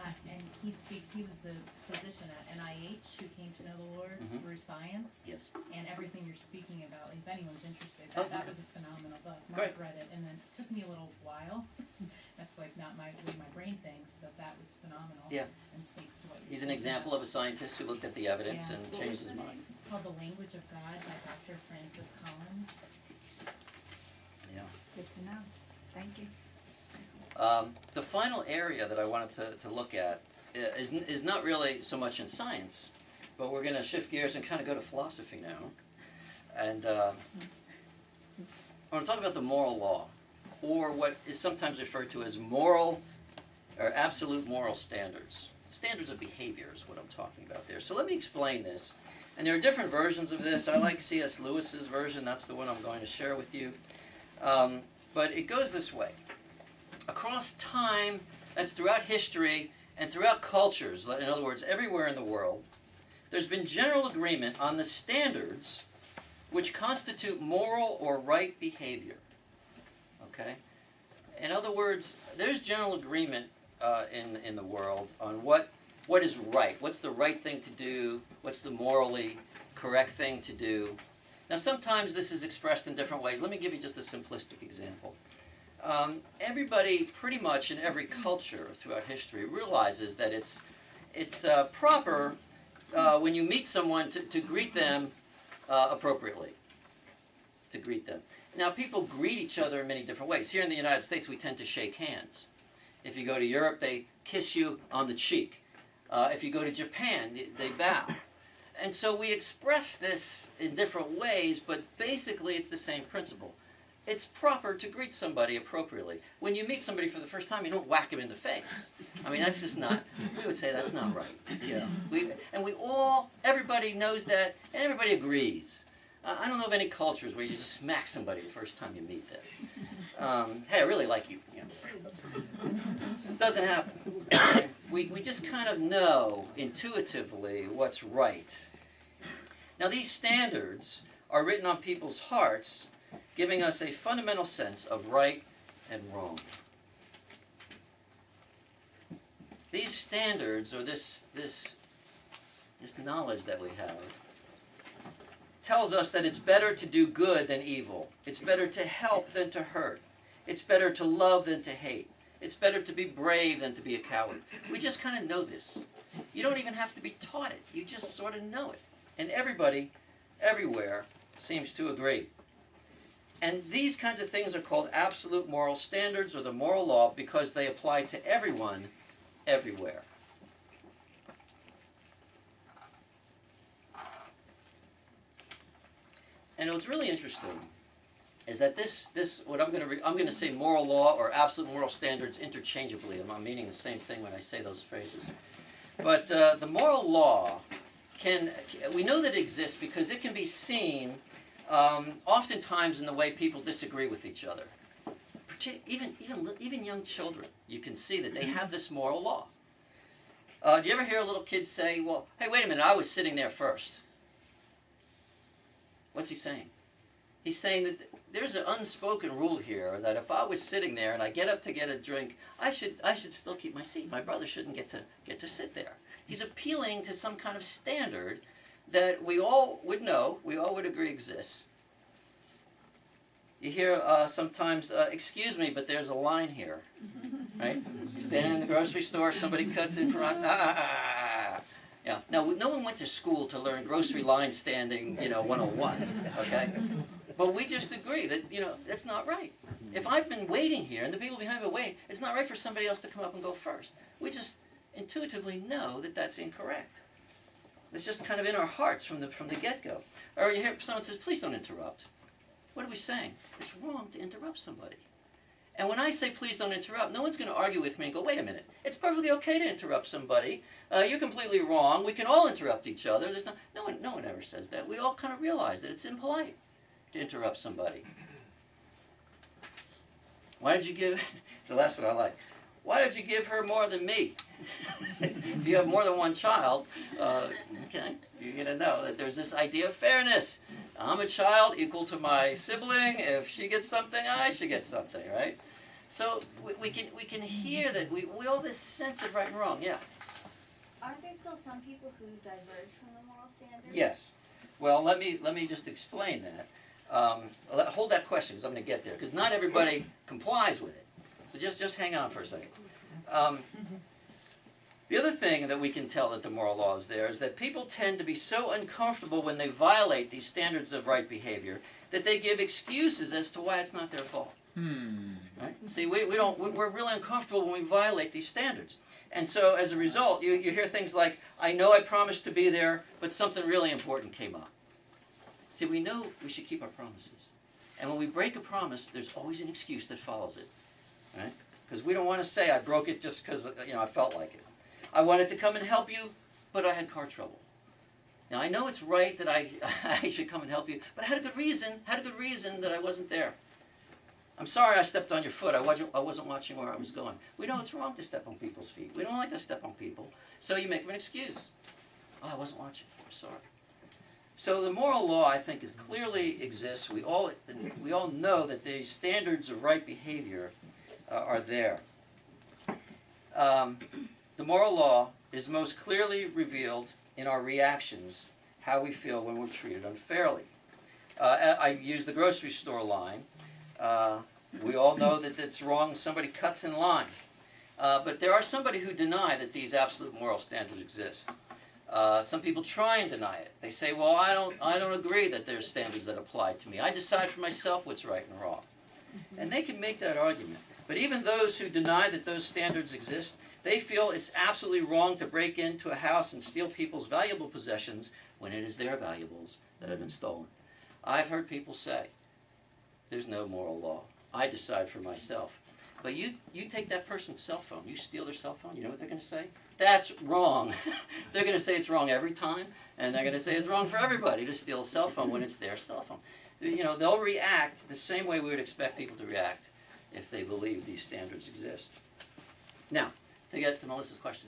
G: And he was the physician at NIH who came to know the Lord through science.
A: Yes.
G: And everything you're speaking about, if anyone's interested,
A: Oh,
G: that
A: okay.
G: was a phenomenal book.
A: Great.
G: Mark read it, and then it took me a little while. That's like not my way my brain thinks, but that was phenomenal.
A: Yeah.
G: And speaks to what you're
A: He's an
G: speaking
A: example
G: about.
A: of a scientist who looked at the evidence
G: Yeah.
A: and
G: What
A: changed
G: was
A: his
G: the
A: mind.
G: name? It's called The Language of God by Dr. Francis Collins.
A: Yeah.
E: Good to know. Thank you.
A: The final area that I wanted to look at is not really so much in science, but we're going to shift gears and kind of go to philosophy now. And I want to talk about the moral law, or what is sometimes referred to as moral or absolute moral standards. Standards of behavior is what I'm talking about there. So let me explain this. And there are different versions of this. I like C.S. Lewis's version. That's the one I'm going to share with you. But it goes this way. Across time, that's throughout history and throughout cultures, in other words, everywhere in the world, there's been general agreement on the standards which constitute moral or right behavior. Okay? In other words, there's general agreement in the world on what is right. What's the right thing to do? What's the morally correct thing to do? Now, sometimes this is expressed in different ways. Let me give you just a simplistic example. Everybody, pretty much in every culture throughout history, realizes that it's proper when you meet someone to greet them appropriately. To greet them. Now, people greet each other in many different ways. Here in the United States, we tend to shake hands. If you go to Europe, they kiss you on the cheek. If you go to Japan, they bow. And so we express this in different ways, but basically it's the same principle. It's proper to greet somebody appropriately. When you meet somebody for the first time, you don't whack them in the face. I mean, that's just not, we would say that's not right. Yeah. Everybody knows that, and everybody agrees. I don't know of any cultures where you just smack somebody the first time you meet them. Hey, I really like you. It doesn't happen. We just kind of know intuitively what's right. Now, these standards are written on people's hearts, giving us a fundamental sense of right and wrong. These standards, or this knowledge that we have, tells us that it's better to do good than evil. It's better to help than to hurt. It's better to love than to hate. It's better to be brave than to be a coward. We just kind of know this. You don't even have to be taught it. You just sort of know it. And everybody, everywhere, seems to agree. And these kinds of things are called absolute moral standards or the moral law because they apply to everyone, everywhere. And what's really interesting is that this what I'm going to say moral law or absolute moral standards interchangeably. I'm meaning the same thing when I say those phrases. But the moral law we know that it exists because it can be seen oftentimes in the way people disagree with each other. Even young children, you can see that they have this moral law. Do you ever hear a little kid say, well, hey, wait a minute, I was sitting there first? What's he saying? He's saying that there's an unspoken rule here that if I was sitting there and I get up to get a drink, I should still keep my seat. My brother shouldn't get to sit there. He's appealing to some kind of standard that we all would know, we all would agree exists. You hear sometimes, excuse me, but there's a line here, right? You stand in the grocery store, somebody cuts in front, Yeah. Now, no one went to school to learn grocery line standing, 101, okay? But we just agree that, that's not right. If I've been waiting here and the people behind me are waiting, it's not right for somebody else to come up and go first. We just intuitively know that that's incorrect. It's just kind of in our hearts from the get-go. Or you hear someone says, please don't interrupt. What are we saying? It's wrong to interrupt somebody. And when I say please don't interrupt, no one's going to argue with me and go, wait a minute, it's perfectly okay to interrupt somebody. You're completely wrong. We can all interrupt each other. No one ever says that. We all kind of realize that it's impolite to interrupt somebody. Why did you give, the last one I like, why did you give her more than me? If you have more than one child, okay, you're going to know that there's this idea of fairness. I'm a child equal to my sibling. If she gets something, I should get something, right? So we can hear that we all this sense of right and wrong, yeah.
D: Aren't there still some people who diverge from the moral standard?
A: Yes. Well, let me just explain that. Hold that question, because I'm going to get there, because not everybody complies with it. So just hang on for a second. The other thing that we can tell that the moral law is there is that people tend to be so uncomfortable when they violate these standards of right behavior that they give excuses as to why it's not their fault. Right? See, we're really uncomfortable when we violate these standards. And so as a result, you hear things like, I know I promised to be there, but something really important came up. See, we know we should keep our promises. And when we break a promise, there's always an excuse that follows it. Right? Because we don't want to say I broke it just because I felt like it. I wanted to come and help you, but I had car trouble. Now I know it's right that I should come and help you, but I had a good reason that I wasn't there. I'm sorry I stepped on your foot. I wasn't watching where I was going. We know it's wrong to step on people's feet. We don't like to step on people. So you make them an excuse. Oh, I wasn't watching. I'm sorry. So the moral law, I think, clearly exists. We all know that the standards of right behavior are there. The moral law is most clearly revealed in our reactions, how we feel when we're treated unfairly. I use the grocery store line. We all know that it's wrong. Somebody cuts in line. But there are somebody who deny that these absolute moral standards exist. Some people try and deny it. They say, well, I don't agree that there's standards that apply to me. I decide for myself what's right and wrong. And they can make that argument. But even those who deny that those standards exist, they feel it's absolutely wrong to break into a house and steal people's valuable possessions when it is their valuables that have been stolen. I've heard people say, there's no moral law. I decide for myself. But you take that person's cell phone, you steal their cell phone, you know what they're going to say? That's wrong. They're going to say it's wrong every time, and they're going to say it's wrong for everybody to steal a cell phone when it's their cell phone. They'll react the same way we would expect people to react if they believe these standards exist. Now, to get to Melissa's question.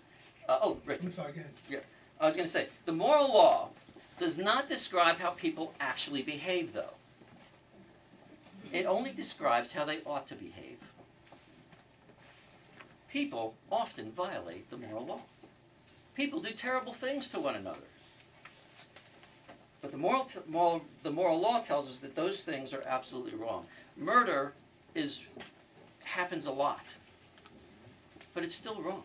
A: Rick.
H: I'm sorry, again.
A: Yeah. I was going to say, the moral law does not describe how people actually behave, though. It only describes how they ought to behave. People often violate the moral law. People do terrible things to one another. But the moral law tells us that those things are absolutely wrong. Murder happens a lot, but it's still wrong.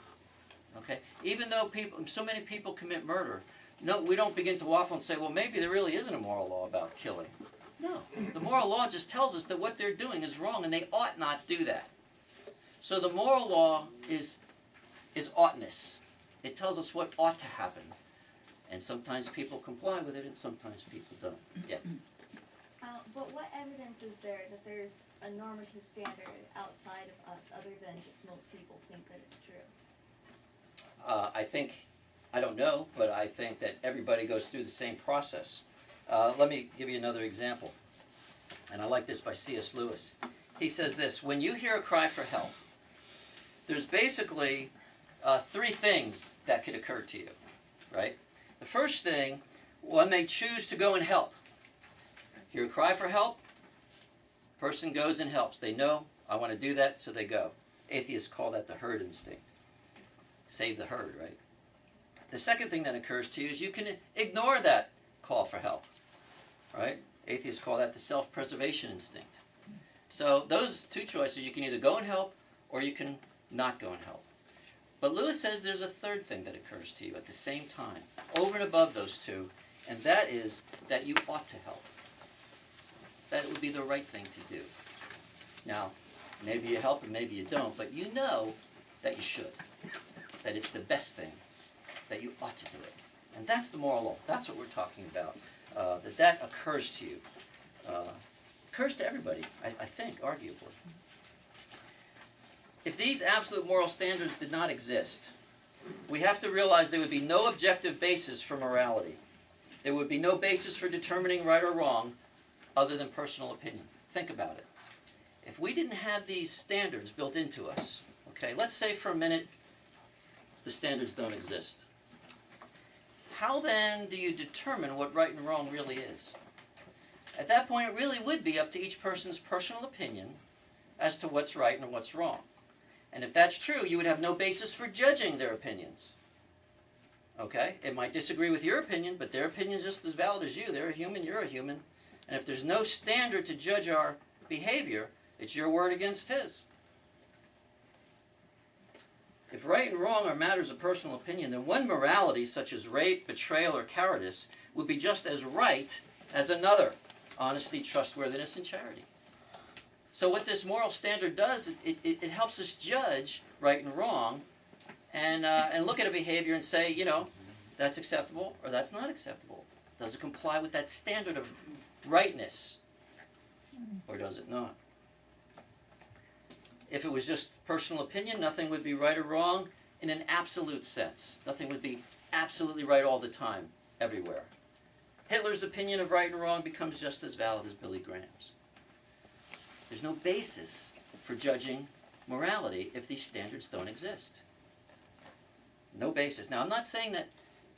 A: Okay? Even though so many people commit murder, no, we don't begin to waffle and say, well, maybe there really isn't a moral law about killing. No, the moral law just tells us that what they're doing is wrong and they ought not do that. So the moral law is oughtness. It tells us what ought to happen. And sometimes people comply with it and sometimes people don't. Yeah.
D: But what evidence is there that there's a normative standard outside of us other than just most people think that it's true?
A: I don't know, but I think that everybody goes through the same process. Let me give you another example. And I like this by C.S. Lewis. He says this, when you hear a cry for help, there's basically three things that could occur to you, right? The first thing, one may choose to go and help. Hear a cry for help, person goes and helps. They know, I want to do that, so they go. Atheists call that the herd instinct. Save the herd, right? The second thing that occurs to you is you can ignore that call for help, right? Atheists call that the self-preservation instinct. So those two choices, you can either go and help or you can not go and help. But Lewis says there's a third thing that occurs to you at the same time, over and above those two, and that is that you ought to help. that it would be the right thing to do. Now, maybe you help and maybe you don't, but you know that you should, that it's the best thing, that you ought to do it. And that's the moral law. That's what we're talking about, that occurs to you. Occurs to everybody, I think, arguably. If these absolute moral standards did not exist, we have to realize there would be no objective basis for morality. There would be no basis for determining right or wrong other than personal opinion. Think about it. If we didn't have these standards built into us, okay, let's say for a minute the standards don't exist. How then do you determine what right and wrong really is? At that point, it really would be up to each person's personal opinion as to what's right and what's wrong. And if that's true, you would have no basis for judging their opinions. Okay? It might disagree with your opinion, but their opinion is just as valid as you. They're a human, you're a human. And if there's no standard to judge our behavior, it's your word against his. If right and wrong are matters of personal opinion, then one morality, such as rape, betrayal, or cowardice, would be just as right as another: honesty, trustworthiness, and charity. So what this moral standard does, it helps us judge right and wrong, and look at a behavior and say, you know, that's acceptable or that's not acceptable. Does it comply with that standard of rightness, or does it not? If it was just personal opinion, nothing would be right or wrong in an absolute sense. Nothing would be absolutely right all the time, everywhere. Hitler's opinion of right and wrong becomes just as valid as Billy Graham's. There's no basis for judging morality if these standards don't exist. No basis. Now, I'm not saying that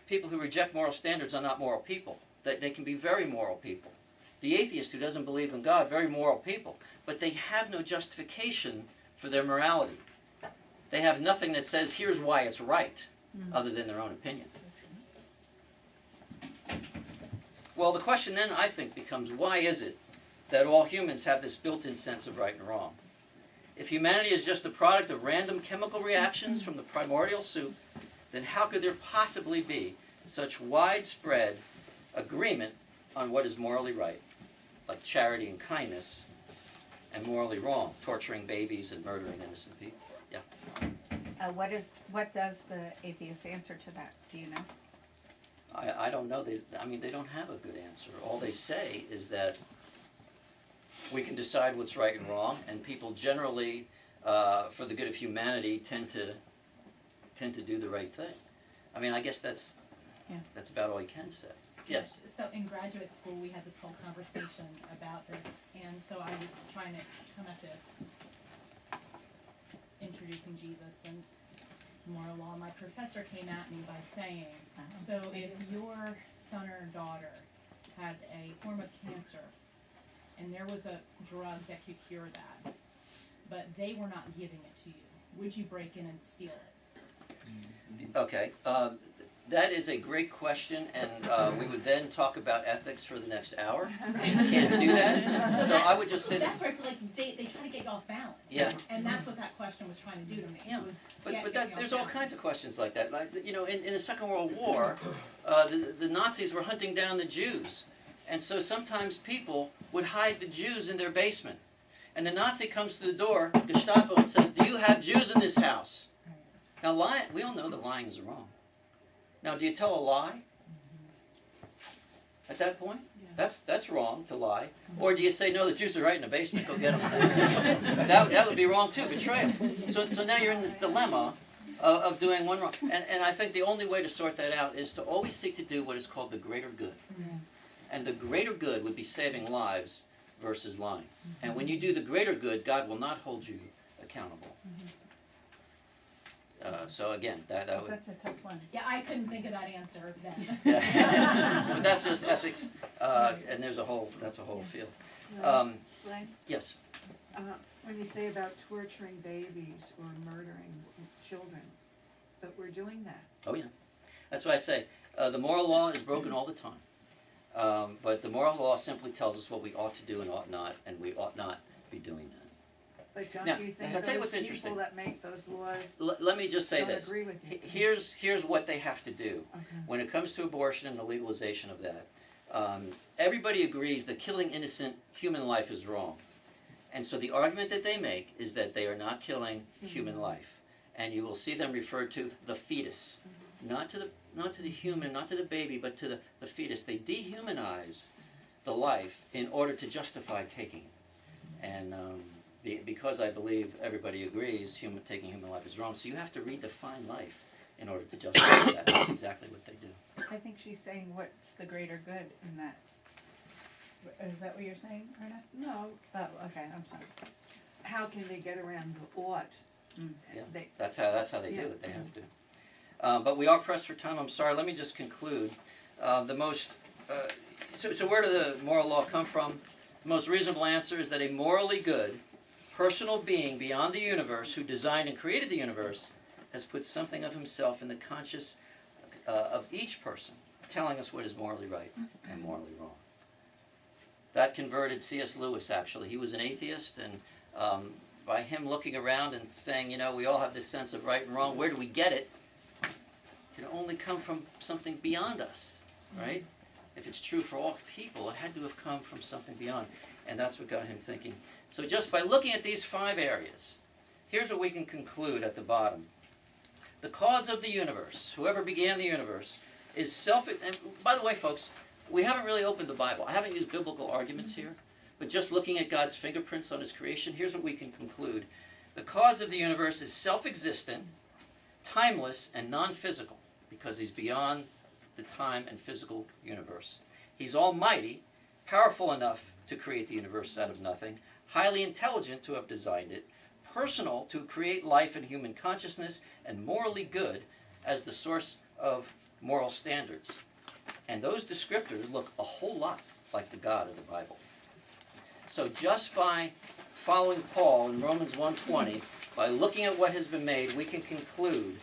A: people who reject moral standards are not moral people. They can be very moral people. The atheist who doesn't believe in God, very moral people. But they have no justification for their morality. They have nothing that says, here's why it's right, other than their own opinion. Well, the question then, I think, becomes, why is it that all humans have this built-in sense of right and wrong? If humanity is just a product of random chemical reactions from the primordial soup, then how could there possibly be such widespread agreement on what is morally right, like charity and kindness, and morally wrong, torturing babies and murdering innocent people? Yeah.
E: What does the atheist answer to that? Do you know?
A: I don't know. They don't have a good answer. All they say is that we can decide what's right and wrong, and people generally, for the good of humanity, tend to do the right thing. I mean, I guess that's about all you can say. Yes.
G: So in graduate school, we had this whole conversation about this, and so I was trying to come at this, introducing Jesus and moral law. My professor came at me by saying, so if your son or daughter had a form of cancer, and there was a drug that could cure that, but they were not giving it to you, would you break in and steal it?
A: Okay. That is a great question, and we would then talk about ethics for the next hour. Can't do that. So I would just say
G: That's
A: this.
G: where, like, they try to get you off balance.
A: Yeah.
G: And that's what that question was trying to do to me.
A: Yeah.
G: Was
A: But
G: get
A: that's,
G: you off
A: there's all
G: balance.
A: kinds of questions like that. Like, you know, in the Second World War, the Nazis were hunting down the Jews. And so sometimes people would hide the Jews in their basement. And the Nazi comes to the door, Gestapo, and says, "Do you have Jews in this house?" Now, we all know that lying is wrong. Now, do you tell a lie at that point?
G: Yeah.
A: That's wrong to lie. Or do you say, no, the Jews are right in the basement, go get them? that would be wrong too, betrayal. So now you're in this dilemma of doing one wrong. And I think the only way to sort that out is to always seek to do what is called the greater good. And the greater good would be saving lives versus lying. And when you do the greater good, God will not hold you accountable. So again, that would...
E: That's a tough one.
G: Yeah, I couldn't think of that answer then.
A: But that's just ethics, and that's a whole field.
H: Glenn,
A: Yes.
H: when you say about torturing babies or murdering children, but we're doing that.
A: Oh yeah. That's why I say the moral law is broken all the time. But the moral law simply tells us what we ought to do and ought not, and we ought not be doing that.
H: But don't
A: Now,
H: you think
A: I'll tell you
H: those
A: what's interesting.
H: people that make those laws
A: Let me just say
H: don't
A: this.
H: agree with you?
A: Here's what they have to do.
H: Okay.
A: When it comes to abortion and the legalization of that, Everybody agrees that killing innocent human life is wrong. And so the argument that they make is that they are not killing human life. And you will see them referred to the fetus. Not to the human, not to the baby, but to the fetus. They dehumanize the life in order to justify taking it. And because I believe everybody agrees taking human life is wrong, so you have to redefine life in order to justify that. That's exactly what they do.
E: I think she's saying what's the greater good in that. Is that what you're saying, Erna?
H: No,
E: Oh, okay, I'm sorry.
H: how can they get around the ought?
A: Yeah,
H: They,
A: that's how they do
H: Yeah.
A: it. They have to. But we are pressed for time. I'm sorry. Let me just conclude. So where did the moral law come from? The most reasonable answer is that a morally good, personal being beyond the universe who designed and created the universe has put something of himself in the conscious of each person, telling us what is morally right and morally wrong. That converted C.S. Lewis, actually. He was an atheist, and by him looking around and saying, you know, we all have this sense of right and wrong, where do we get it? It can only come from something beyond us, right? If it's true for all people, it had to have come from something beyond. And that's what got him thinking. So just by looking at these 5 areas, here's what we can conclude at the bottom. The cause of the universe, whoever began the universe, is and by the way, folks, we haven't really opened the Bible. I haven't used biblical arguments here, but just looking at God's fingerprints on his creation, here's what we can conclude. The cause of the universe is self-existent, timeless, and non-physical, because he's beyond the time and physical universe. He's almighty, powerful enough to create the universe out of nothing, highly intelligent to have designed it, personal to create life and human consciousness, and morally good as the source of moral standards. And those descriptors look a whole lot like the God of the Bible. So just by following Paul in Romans 1:20, by looking at what has been made, we can conclude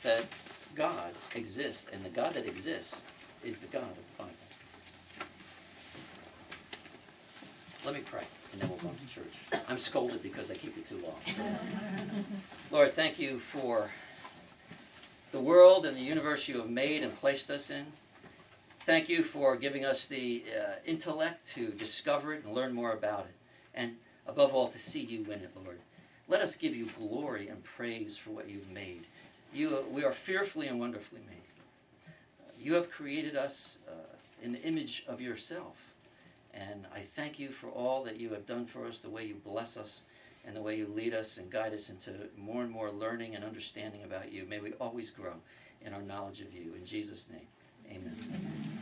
A: that God exists, and the God that exists is the God of the Bible. Let me pray, and then we'll go to church. I'm scolded because I keep it too long. So. Lord, thank you for the world and the universe you have made and placed us in. Thank you for giving us the intellect to discover it and learn more about it. And above all, to see you in it, Lord. Let us give you glory and praise for what you've made. We are fearfully and wonderfully made. You have created us in the image of yourself. And I thank you for all that you have done for us, the way you bless us, and the way you lead us and guide us into more and more learning and understanding about you. May we always grow in our knowledge of you. In Jesus' name, amen.